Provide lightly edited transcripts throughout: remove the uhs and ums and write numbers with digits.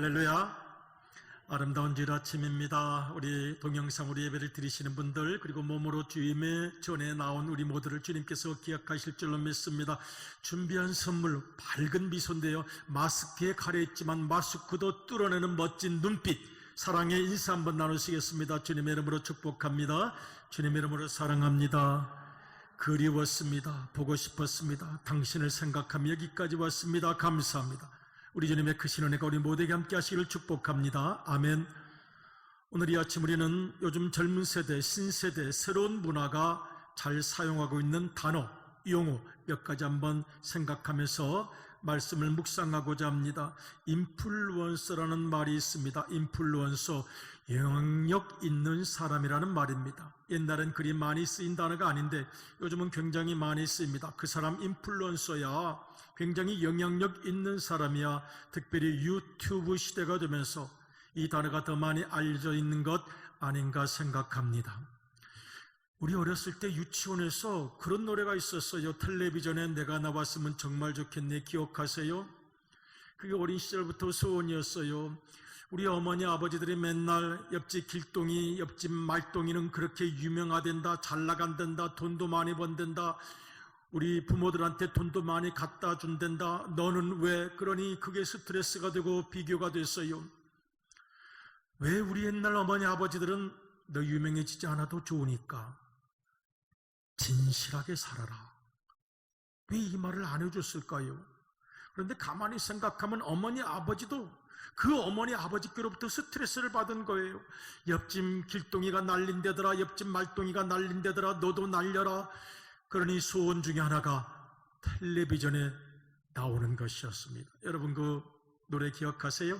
할렐루야. 아름다운 주일 아침입니다. 우리 동영상으로 예배를 드리시는 분들, 그리고 몸으로 주임의 전에 나온 우리 모두를 주님께서 기억하실 줄로 믿습니다. 준비한 선물 밝은 미소인데요, 마스크에 가려있지만 마스크도 뚫어내는 멋진 눈빛, 사랑의 인사 한번 나누시겠습니다. 주님의 이름으로 축복합니다. 주님의 이름으로 사랑합니다. 그리웠습니다. 보고 싶었습니다. 당신을 생각하며 여기까지 왔습니다. 감사합니다. 우리 주님의 크신 은혜가 우리 모두에게 함께 하시기를 축복합니다. 아멘. 오늘 이 아침 우리는 요즘 젊은 세대, 신세대, 새로운 문화가 잘 사용하고 있는 단어, 용어 몇 가지 한번 생각하면서 말씀을 묵상하고자 합니다. 인플루언서라는 말이 있습니다. 인플루언서, 영향력 있는 사람이라는 말입니다. 옛날엔 그리 많이 쓰인 단어가 아닌데 요즘은 굉장히 많이 쓰입니다. 그 사람 인플루언서야, 굉장히 영향력 있는 사람이야. 특별히 유튜브 시대가 되면서 이 단어가 더 많이 알려져 있는 것 아닌가 생각합니다. 우리 어렸을 때 유치원에서 그런 노래가 있었어요. 텔레비전에 내가 나왔으면 정말 좋겠네. 기억하세요? 그게 어린 시절부터 소원이었어요. 우리 어머니 아버지들이 맨날 옆집 길동이, 옆집 말동이는 그렇게 유명하단다, 잘 나간단다, 돈도 많이 번단다, 우리 부모들한테 돈도 많이 갖다 준단다, 너는 왜 그러니? 그게 스트레스가 되고 비교가 됐어요. 왜 우리 옛날 어머니 아버지들은 너 유명해지지 않아도 좋으니까 진실하게 살아라, 왜 이 말을 안 해줬을까요? 그런데 가만히 생각하면 어머니 아버지도 그 어머니 아버지께로부터 스트레스를 받은 거예요. 옆집 길동이가 날린대더라, 옆집 말동이가 날린대더라, 너도 날려라. 그러니 소원 중에 하나가 텔레비전에 나오는 것이었습니다. 여러분 그 노래 기억하세요?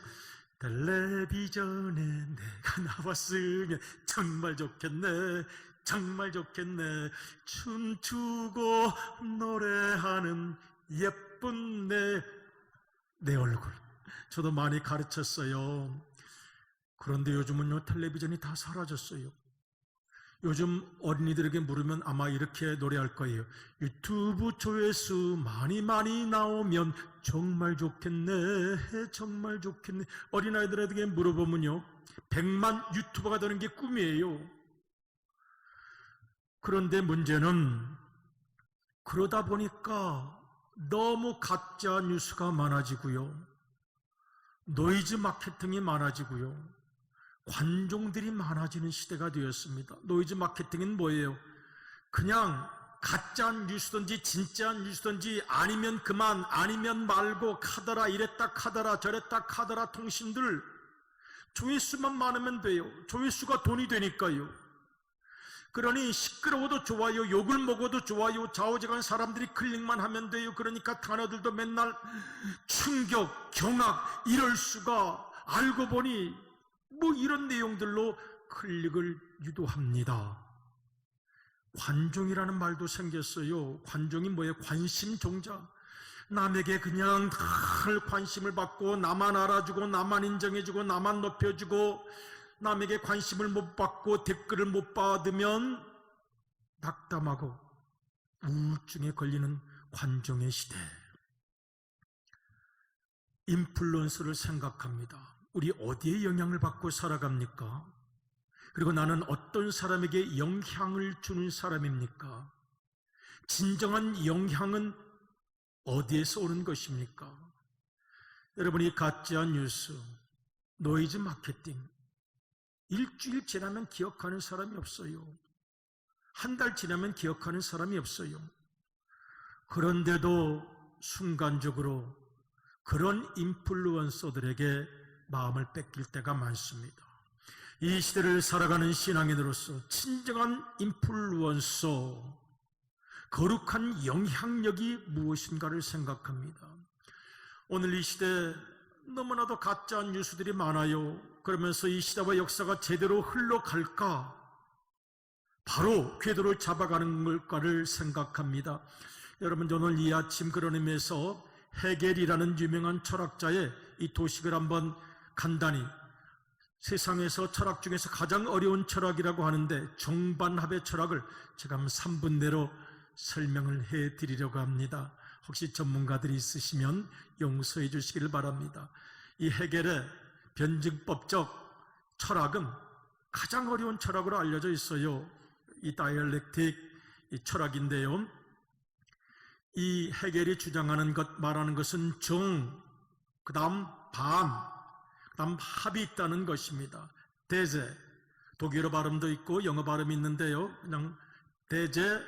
텔레비전에 내가 나왔으면 정말 좋겠네, 정말 좋겠네, 춤추고 노래하는 예쁜 내 얼굴. 저도 많이 가르쳤어요. 그런데 요즘은요, 텔레비전이 다 사라졌어요. 요즘 어린이들에게 물으면 아마 이렇게 노래할 거예요. 유튜브 조회수 많이 나오면 정말 좋겠네, 정말 좋겠네. 어린아이들에게 물어보면요, 100만 유튜버가 되는 게 꿈이에요. 그런데 문제는 그러다 보니까 너무 가짜 뉴스가 많아지고요, 노이즈 마케팅이 많아지고요, 관종들이 많아지는 시대가 되었습니다. 노이즈 마케팅은 뭐예요? 그냥 가짜 뉴스든지 진짜 뉴스든지 아니면 그만, 아니면 말고, 카더라 이랬다 카더라 저랬다 카더라. 통신들 조회수만 많으면 돼요. 조회수가 돈이 되니까요. 그러니 시끄러워도 좋아요, 욕을 먹어도 좋아요, 좌우지간 사람들이 클릭만 하면 돼요. 그러니까 단어들도 맨날 충격, 경악, 이럴 수가, 알고 보니 뭐 이런 내용들로 클릭을 유도합니다. 관종이라는 말도 생겼어요. 관종이 뭐예요? 관심종자. 남에게 그냥 늘 관심을 받고, 나만 알아주고, 나만 인정해주고, 나만 높여주고, 남에게 관심을 못 받고 댓글을 못 받으면 낙담하고 우울증에 걸리는 관종의 시대. 인플루언서를 생각합니다. 우리 어디에 영향을 받고 살아갑니까? 그리고 나는 어떤 사람에게 영향을 주는 사람입니까? 진정한 영향은 어디에서 오는 것입니까? 여러분이 가짜 뉴스, 노이즈 마케팅, 일주일 지나면 기억하는 사람이 없어요. 한 달 지나면 기억하는 사람이 없어요. 그런데도 순간적으로 그런 인플루언서들에게 마음을 뺏길 때가 많습니다. 이 시대를 살아가는 신앙인으로서 진정한 인플루언서, 거룩한 영향력이 무엇인가를 생각합니다. 오늘 이 시대 너무나도 가짜 뉴스들이 많아요. 그러면서 이 시대와 역사가 제대로 흘러갈까? 바로 궤도를 잡아가는 걸까를 생각합니다. 여러분, 오늘 이 아침 그런 의미에서 헤겔이라는 유명한 철학자의 이 도식을 한번 간단히, 세상에서 철학 중에서 가장 어려운 철학이라고 하는데 정반합의 철학을 제가 한 3분 내로 설명을 해드리려고 합니다. 혹시 전문가들이 있으시면 용서해 주시기를 바랍니다. 이 헤겔의 변증법적 철학은 가장 어려운 철학으로 알려져 있어요. 이 다이얼렉틱 이 철학인데요. 이 헤겔이 주장하는 것, 말하는 것은 정, 그 다음 반, 그 다음 합이 있다는 것입니다. 대제, 독일어 발음도 있고 영어 발음이 있는데요. 그냥 대제,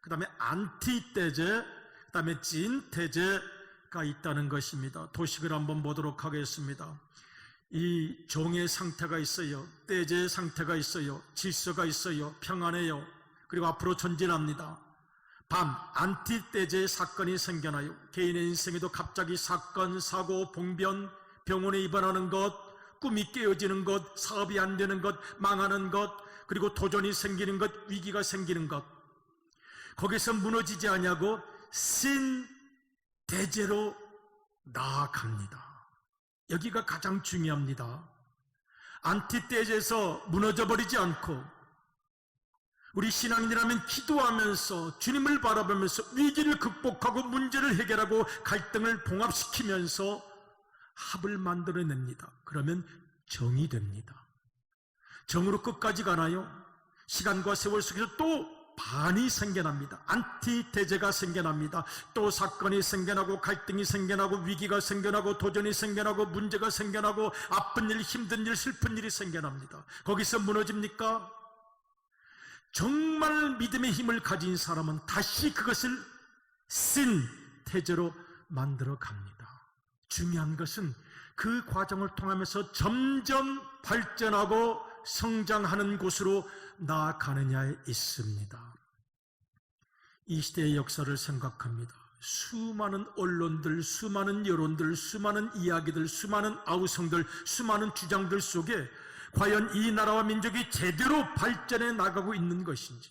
그 다음에 안티대제, 그 다음에 진대제가 있다는 것입니다. 도식을 한번 보도록 하겠습니다. 이 종의 상태가 있어요. 대제의 상태가 있어요. 질서가 있어요. 평안해요. 그리고 앞으로 전진합니다. 반, 안티대제의 사건이 생겨나요. 개인의 인생에도 갑자기 사건, 사고, 봉변, 병원에 입원하는 것, 꿈이 깨어지는 것, 사업이 안 되는 것, 망하는 것, 그리고 도전이 생기는 것, 위기가 생기는 것. 거기서 무너지지 않냐고 신대제로 나아갑니다. 여기가 가장 중요합니다. 안티대제에서 무너져 버리지 않고 우리 신앙인이라면 기도하면서 주님을 바라보면서 위기를 극복하고 문제를 해결하고 갈등을 봉합시키면서 합을 만들어냅니다. 그러면 정이 됩니다. 정으로 끝까지 가나요? 시간과 세월 속에서 또 반이 생겨납니다. 안티대제가 생겨납니다. 또 사건이 생겨나고 갈등이 생겨나고 위기가 생겨나고 도전이 생겨나고 문제가 생겨나고 아픈 일, 힘든 일, 슬픈 일이 생겨납니다. 거기서 무너집니까? 정말 믿음의 힘을 가진 사람은 다시 그것을 신대제로 만들어 갑니다. 중요한 것은 그 과정을 통하면서 점점 발전하고 성장하는 곳으로 나아가느냐에 있습니다. 이 시대의 역사를 생각합니다. 수많은 언론들, 수많은 여론들, 수많은 이야기들, 수많은 아우성들, 수많은 주장들 속에 과연 이 나라와 민족이 제대로 발전해 나가고 있는 것인지,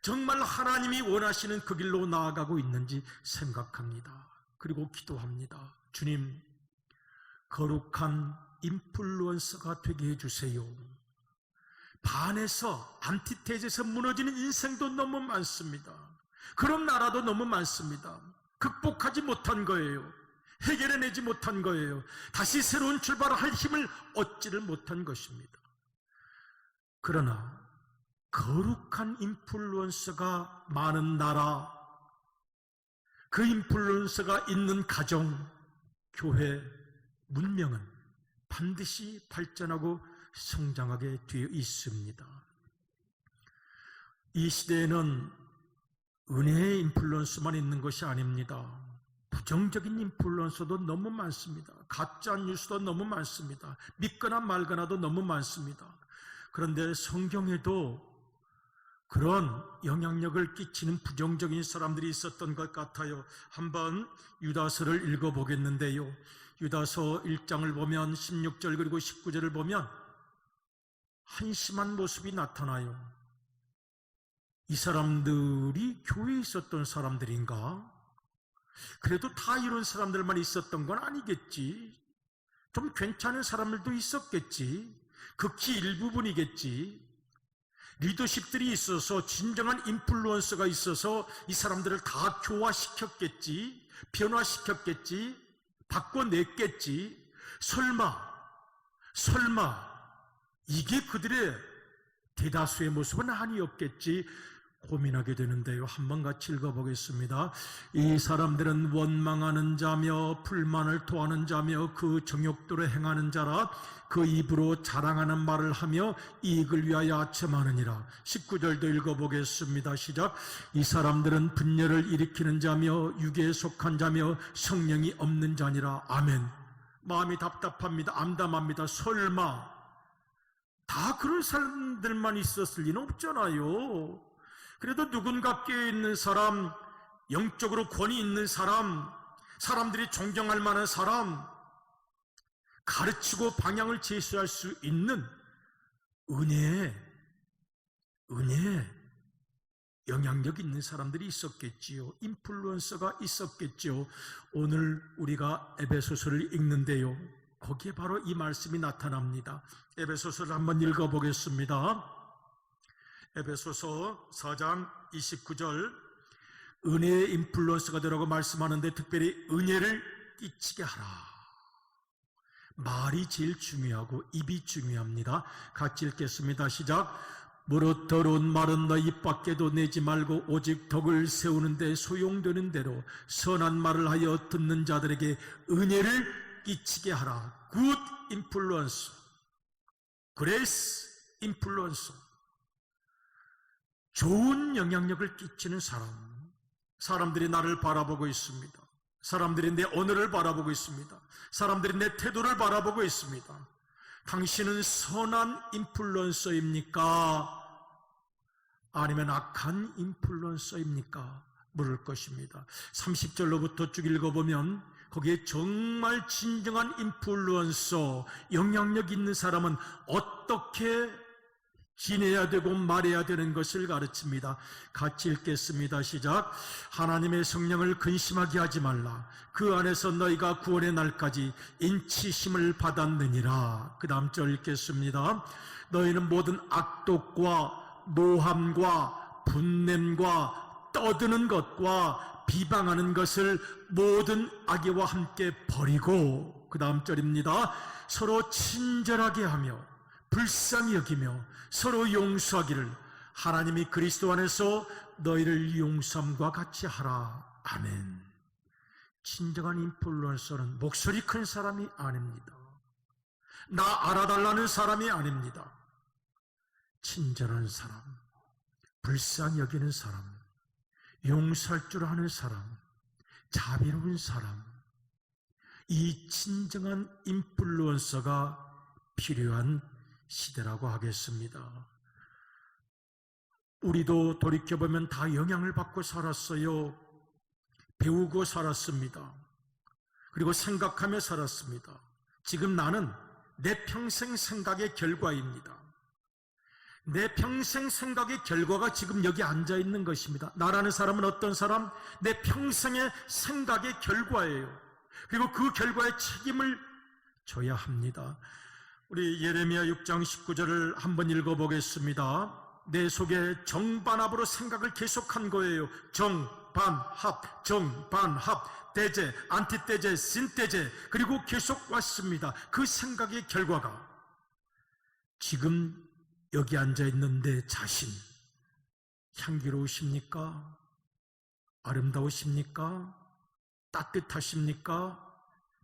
정말 하나님이 원하시는 그 길로 나아가고 있는지 생각합니다. 그리고 기도합니다. 주님, 거룩한 인플루언서가 되게 해주세요. 반에서 안티테제에서 무너지는 인생도 너무 많습니다. 그런 나라도 너무 많습니다. 극복하지 못한 거예요. 해결해내지 못한 거예요. 다시 새로운 출발을 할 힘을 얻지를 못한 것입니다. 그러나 거룩한 인플루언서가 많은 나라, 그 인플루언서가 있는 가정, 교회, 문명은 반드시 발전하고 성장하게 되어 있습니다. 이 시대에는 은혜의 인플루언서만 있는 것이 아닙니다. 부정적인 인플루언서도 너무 많습니다. 가짜 뉴스도 너무 많습니다. 믿거나 말거나도 너무 많습니다. 그런데 성경에도 그런 영향력을 끼치는 부정적인 사람들이 있었던 것 같아요. 한번 유다서를 읽어보겠는데요. 유다서 1장을 보면 16절 그리고 19절을 보면 한심한 모습이 나타나요. 이 사람들이 교회에 있었던 사람들인가? 그래도 다 이런 사람들만 있었던 건 아니겠지. 좀 괜찮은 사람들도 있었겠지. 극히 일부분이겠지. 리더십들이 있어서, 진정한 인플루언서가 있어서 이 사람들을 다 교화시켰겠지. 변화시켰겠지. 바꿔냈겠지. 설마 이게 그들의 대다수의 모습은 아니었겠지 고민하게 되는데요. 한번 같이 읽어보겠습니다. 이 사람들은 원망하는 자며 불만을 토하는 자며 그 정욕대로 행하는 자라. 그 입으로 자랑하는 말을 하며 이익을 위하여 아첨하느니라. 19절도 읽어보겠습니다. 시작. 이 사람들은 분열을 일으키는 자며 육에 속한 자며 성령이 없는 자니라. 아멘. 마음이 답답합니다. 암담합니다. 설마 다 그런 사람들만 있었을 리는 없잖아요. 그래도 누군가 깨어있는 사람, 영적으로 권위 있는 사람, 사람들이 존경할 만한 사람, 가르치고 방향을 제시할 수 있는 은혜에 영향력 있는 사람들이 있었겠지요. 인플루언서가 있었겠지요. 오늘 우리가 에베소서를 읽는데요, 거기에 바로 이 말씀이 나타납니다. 에베소서를 한번 읽어보겠습니다. 에베소서 4장 29절, 은혜의 인플루언서가 되라고 말씀하는데 특별히 은혜를 끼치게 하라. 말이 제일 중요하고 입이 중요합니다. 같이 읽겠습니다. 시작. 무릇 더러운 말은 너희 입 밖에도 내지 말고 오직 덕을 세우는 데 소용되는 대로 선한 말을 하여 듣는 자들에게 은혜를 끼치게 하라. Good influence, grace influence. 좋은 영향력을 끼치는 사람. 사람들이 나를 바라보고 있습니다. 사람들이 내 언어를 바라보고 있습니다. 사람들이 내 태도를 바라보고 있습니다. 당신은 선한 인플루언서입니까? 아니면 악한 인플루언서입니까? 물을 것입니다. 30절로부터 쭉 읽어보면 거기에 정말 진정한 인플루언서, 영향력 있는 사람은 어떻게 지내야 되고 말해야 되는 것을 가르칩니다. 같이 읽겠습니다. 시작. 하나님의 성령을 근심하게 하지 말라. 그 안에서 너희가 구원의 날까지 인치심을 받았느니라. 그 다음 절 읽겠습니다. 너희는 모든 악독과 노함과 분냄과 떠드는 것과 비방하는 것을 모든 악의와 함께 버리고, 그 다음 절입니다. 서로 친절하게 하며 불쌍히 여기며 서로 용서하기를 하나님이 그리스도 안에서 너희를 용서함과 같이 하라. 아멘. 진정한 인플루언서는 목소리 큰 사람이 아닙니다. 나 알아달라는 사람이 아닙니다. 친절한 사람, 불쌍히 여기는 사람, 용서할 줄 아는 사람, 자비로운 사람, 이 진정한 인플루언서가 필요한 시대라고 하겠습니다. 우리도 돌이켜보면 다 영향을 받고 살았어요. 배우고 살았습니다. 그리고 생각하며 살았습니다. 지금 나는 내 평생 생각의 결과입니다. 내 평생 생각의 결과가 지금 여기 앉아있는 것입니다. 나라는 사람은 어떤 사람? 내 평생의 생각의 결과예요. 그리고 그 결과의 책임을 져야 합니다. 우리 예레미야 6장 19절을 한번 읽어보겠습니다. 내 속에 정반합으로 생각을 계속한 거예요. 정반합, 정반합, 대제, 안티대제, 신대제, 그리고 계속 왔습니다. 그 생각의 결과가 지금 여기 앉아있는 내 자신, 향기로우십니까? 아름다우십니까? 따뜻하십니까?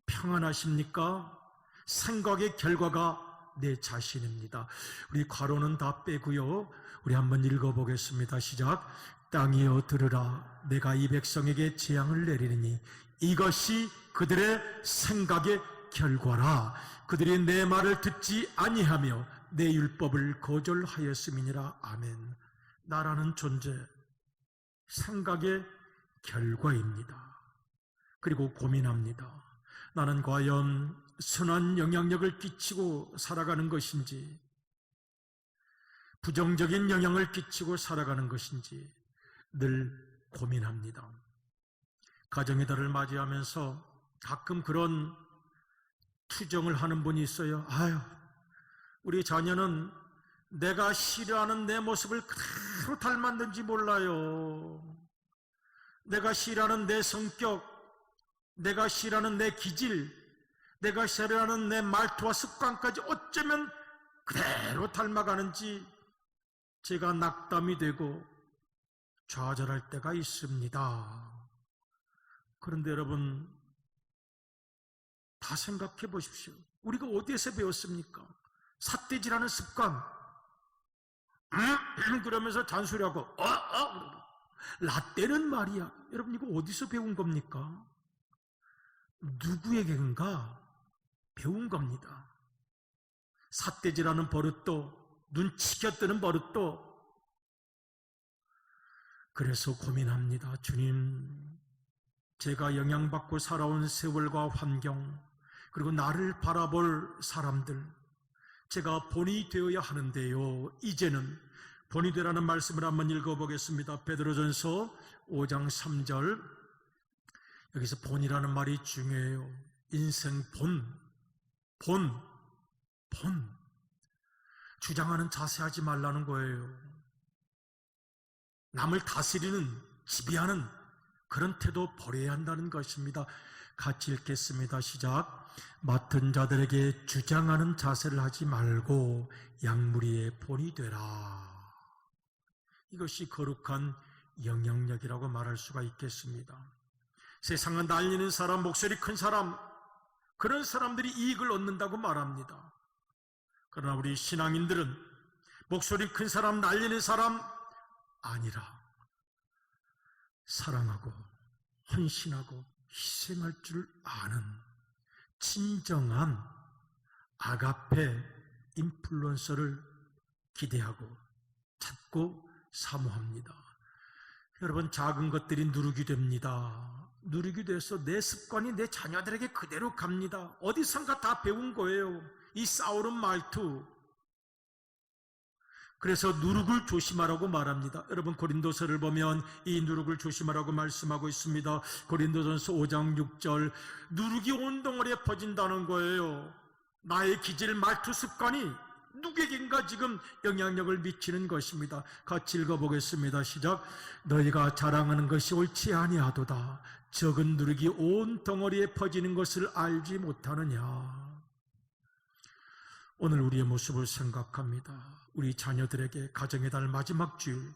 평안하십니까? 생각의 결과가 내 자신입니다. 우리 괄호는 다 빼고요. 우리 한번 읽어보겠습니다. 시작. 땅이여 들으라. 내가 이 백성에게 재앙을 내리니 이것이 그들의 생각의 결과라. 그들이 내 말을 듣지 아니하며 내 율법을 거절하였음이니라. 아멘. 나라는 존재, 생각의 결과입니다. 그리고 고민합니다. 나는 과연 선한 영향력을 끼치고 살아가는 것인지, 부정적인 영향을 끼치고 살아가는 것인지 늘 고민합니다. 가정의 달을 맞이하면서 가끔 그런 투정을 하는 분이 있어요. 아유, 우리 자녀는 내가 싫어하는 내 모습을 그대로 닮았는지 몰라요. 내가 싫어하는 내 성격, 내가 싫어하는 내 기질, 내가 싫어하는 내 말투와 습관까지 어쩌면 그대로 닮아가는지 제가 낙담이 되고 좌절할 때가 있습니다. 그런데 여러분, 다 생각해 보십시오. 우리가 어디에서 배웠습니까? 삿대질하는 습관. 그러면서 잔소리하고 라떼는 말이야. 여러분, 이거 어디서 배운 겁니까? 누구에게인가 배운 겁니다. 삿대질하는 버릇도, 눈치껏 뜨는 버릇도. 그래서 고민합니다. 주님, 제가 영향받고 살아온 세월과 환경, 그리고 나를 바라볼 사람들, 제가 본이 되어야 하는데요. 이제는 본이 되라는 말씀을 한번 읽어보겠습니다. 베드로전서 5장 3절. 여기서 본이라는 말이 중요해요. 인생 본. 주장하는 자세 하지 말라는 거예요. 남을 다스리는, 지배하는 그런 태도 버려야 한다는 것입니다. 같이 읽겠습니다. 시작. 맡은 자들에게 주장하는 자세를 하지 말고 양무리의 본이 되라. 이것이 거룩한 영향력이라고 말할 수가 있겠습니다. 세상은 날리는 사람, 목소리 큰 사람, 그런 사람들이 이익을 얻는다고 말합니다. 그러나 우리 신앙인들은 목소리 큰 사람, 날리는 사람 아니라 사랑하고 헌신하고 희생할 줄 아는 진정한 아가페 인플루언서를 기대하고 찾고 사모합니다. 여러분, 작은 것들이 누룩이 됩니다. 누룩이 돼서 내 습관이 내 자녀들에게 그대로 갑니다. 어디선가 다 배운 거예요. 이 싸우는 말투. 그래서 누룩을 조심하라고 말합니다. 여러분, 고린도서를 보면 이 누룩을 조심하라고 말씀하고 있습니다. 고린도전서 5장 6절. 누룩이 온 덩어리에 퍼진다는 거예요. 나의 기질, 말투, 습관이 누구에겐가 지금 영향력을 미치는 것입니다. 같이 읽어보겠습니다. 시작. 너희가 자랑하는 것이 옳지 아니하도다. 적은 누룩이 온 덩어리에 퍼지는 것을 알지 못하느냐. 오늘 우리의 모습을 생각합니다. 우리 자녀들에게 가정의 달 마지막 주일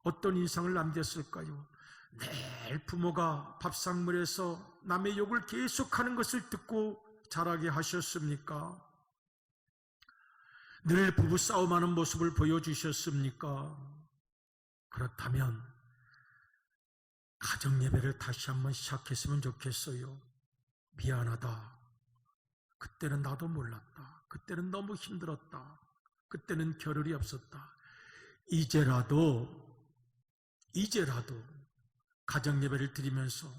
어떤 인상을 남겼을까요? 매일 부모가 밥상머리에서 남의 욕을 계속하는 것을 듣고 자라게 하셨습니까? 늘 부부싸움하는 모습을 보여주셨습니까? 그렇다면 가정예배를 다시 한번 시작했으면 좋겠어요. 미안하다. 그때는 나도 몰랐다. 그때는 너무 힘들었다. 그때는 겨를이 없었다. 이제라도 가정예배를 드리면서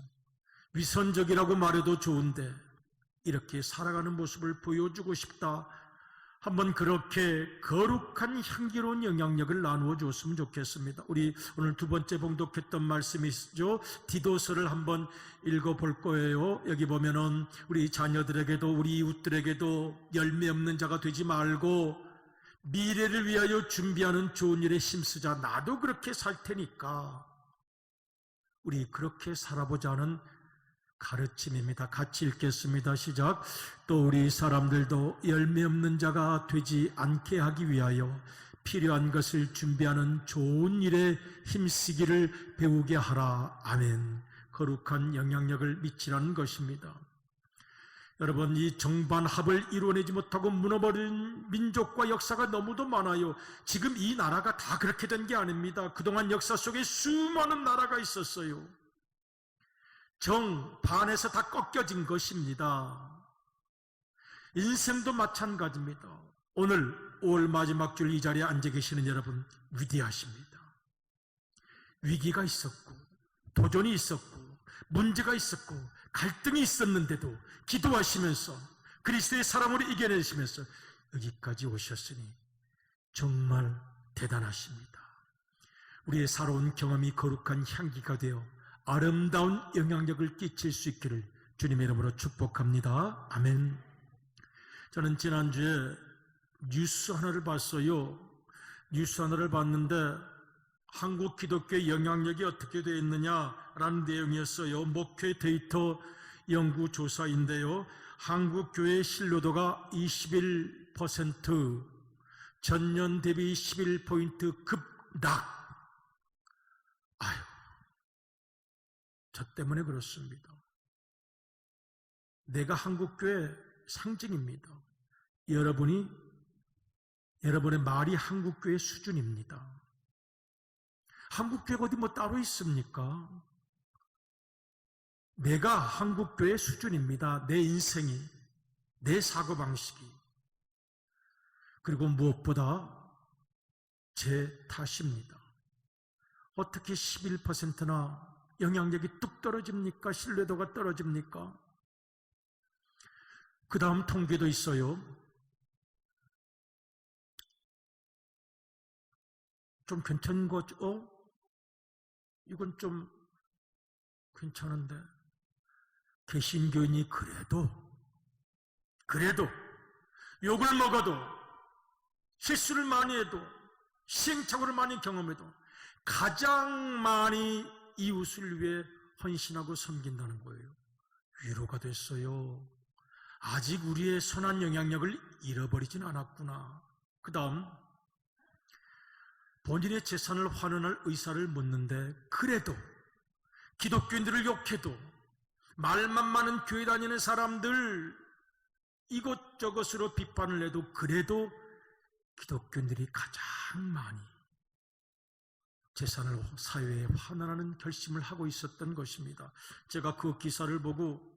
위선적이라고 말해도 좋은데 이렇게 살아가는 모습을 보여주고 싶다. 한번 그렇게 거룩한 향기로운 영향력을 나누어 줬으면 좋겠습니다. 우리 오늘 두 번째 봉독했던 말씀이죠. 디도서를 한번 읽어볼 거예요. 여기 보면은 우리 자녀들에게도 우리 이웃들에게도 열매 없는 자가 되지 말고 미래를 위하여 준비하는 좋은 일에 힘쓰자. 나도 그렇게 살 테니까 우리 그렇게 살아보자는 가르침입니다. 같이 읽겠습니다. 시작. 또 우리 사람들도 열매 없는 자가 되지 않게 하기 위하여 필요한 것을 준비하는 좋은 일에 힘쓰기를 배우게 하라. 아멘. 거룩한 영향력을 미치라는 것입니다. 여러분, 이 정반합을 이루어내지 못하고 무너버린 민족과 역사가 너무도 많아요. 지금 이 나라가 다 그렇게 된 게 아닙니다. 그동안 역사 속에 수많은 나라가 있었어요. 정반에서 다 꺾여진 것입니다. 인생도 마찬가지입니다. 오늘 5월 마지막 줄 이 자리에 앉아 계시는 여러분, 위대하십니다. 위기가 있었고 도전이 있었고 문제가 있었고 갈등이 있었는데도 기도하시면서 그리스도의 사랑으로 이겨내시면서 여기까지 오셨으니 정말 대단하십니다. 우리의 살아온 경험이 거룩한 향기가 되어 아름다운 영향력을 끼칠 수 있기를 주님의 이름으로 축복합니다. 아멘. 저는 지난주에 뉴스 하나를 봤어요. 뉴스 하나를 봤는데 한국 기독교의 영향력이 어떻게 되어 있느냐라는 내용이었어요. 목회 데이터 연구조사인데요. 한국 교회의 신뢰도가 21%, 전년 대비 11포인트 급락. 아유, 저 때문에 그렇습니다. 내가 한국교회 상징입니다. 여러분의 말이 한국교회 수준입니다. 한국교회가 어디 뭐 따로 있습니까? 내가 한국교회 수준입니다. 내 인생이, 내 사고방식이. 그리고 무엇보다 제 탓입니다. 어떻게 11%나 영향력이 뚝 떨어집니까? 신뢰도가 떨어집니까? 그 다음 통계도 있어요. 좀 괜찮은 거죠? 이건 좀 괜찮은데 개신교인이 그래도 욕을 먹어도 실수를 많이 해도 시행착오를 많이 경험해도 가장 많이 이웃을 위해 헌신하고 섬긴다는 거예요. 위로가 됐어요. 아직 우리의 선한 영향력을 잃어버리진 않았구나. 그 다음 본인의 재산을 환원할 의사를 묻는데, 그래도 기독교인들을 욕해도 말만 많은 교회 다니는 사람들 이것저것으로 비판을 해도 그래도 기독교인들이 가장 많이 재산을 사회에 환원하는 결심을 하고 있었던 것입니다. 제가 그 기사를 보고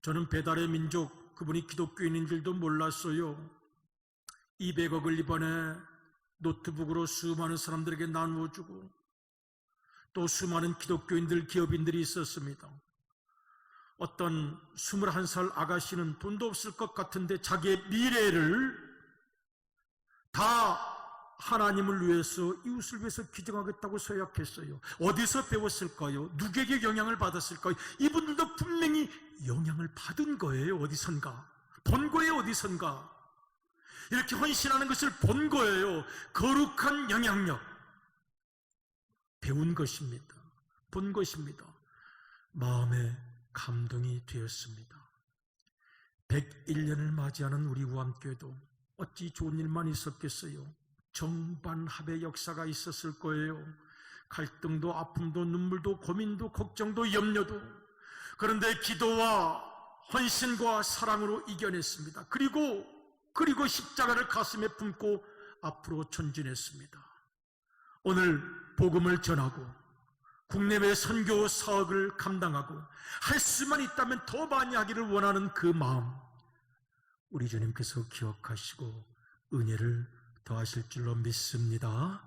저는 배달의 민족, 그분이 기독교인인 줄도 몰랐어요. 200억을 이번에 노트북으로 수많은 사람들에게 나누어주고 또 수많은 기독교인들, 기업인들이 있었습니다. 어떤 21살 아가씨는 돈도 없을 것 같은데 자기의 미래를 다 하나님을 위해서, 이웃을 위해서 기증하겠다고 서약했어요. 어디서 배웠을까요? 누구에게 영향을 받았을까요? 이분들도 분명히 영향을 받은 거예요. 어디선가 본 거예요. 어디선가 이렇게 헌신하는 것을 본 거예요. 거룩한 영향력 배운 것입니다. 본 것입니다. 마음에 감동이 되었습니다. 101년을 맞이하는 우리 우암교회도 어찌 좋은 일만 있었겠어요. 정반합의 역사가 있었을 거예요. 갈등도 아픔도 눈물도 고민도 걱정도 염려도, 그런데 기도와 헌신과 사랑으로 이겨냈습니다. 그리고 십자가를 가슴에 품고 앞으로 전진했습니다. 오늘 복음을 전하고 국내외 선교 사역을 감당하고 할 수만 있다면 더 많이 하기를 원하는 그 마음, 우리 주님께서 기억하시고 은혜를 더하실 줄로 믿습니다.